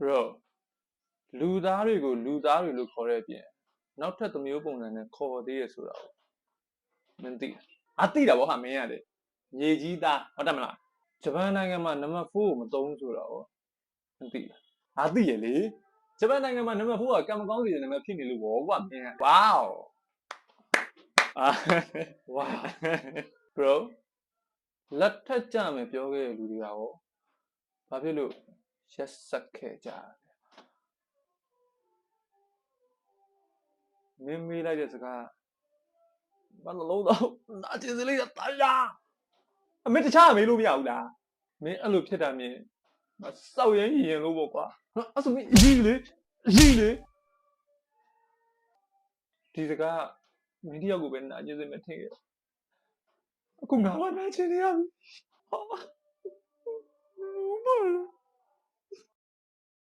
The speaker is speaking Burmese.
bro လူသားတွေကိုလူသားတွေလို့ခေါ်တဲ့အပြင်နောက်ထပ်တစ်မျိုးပုံစံနဲ့ခေါ်သေးရဆိုတာကိုမင်းသိလားသိတာဗောဟာမင်းရတယ်မြေကြီးသားဟုတ်တယ်မလားဂျပန်နိုင်ငံမှာနံပါတ်4ကိုမသုံးဆိုတာရောမသိလားသိရလေဂျပန်နိုင်ငံမှာနံပါတ်4ကကံမကောင်းစီတဲ့နံပါတ်ဖြစ်နေလို့ဗောကွာမင်းဝေါဝါ bro လက်ထက်ကြမယ်ပြောခဲ့တဲ့လူတွေကရောဘာဖြစ်လို့ရက်ဆက်ခဲ့ကြမင်းမေးလိုက်တဲ့စကားဘာလို့တော့နာကျင်စလေးတာရအမေတခြားမေးလို့မရဘူးလားမင်းအဲ့လိုဖြစ်တာမြင်စောက်ရင်ရင်လို့ပေါ့ကွာအဲ့ဆိုမင်းရီလေဒီစကားမင်းတယောက်ကိုပဲနာကျင်စမထင်ခဲ့အခုငါမှနာကျင်နေရပြီ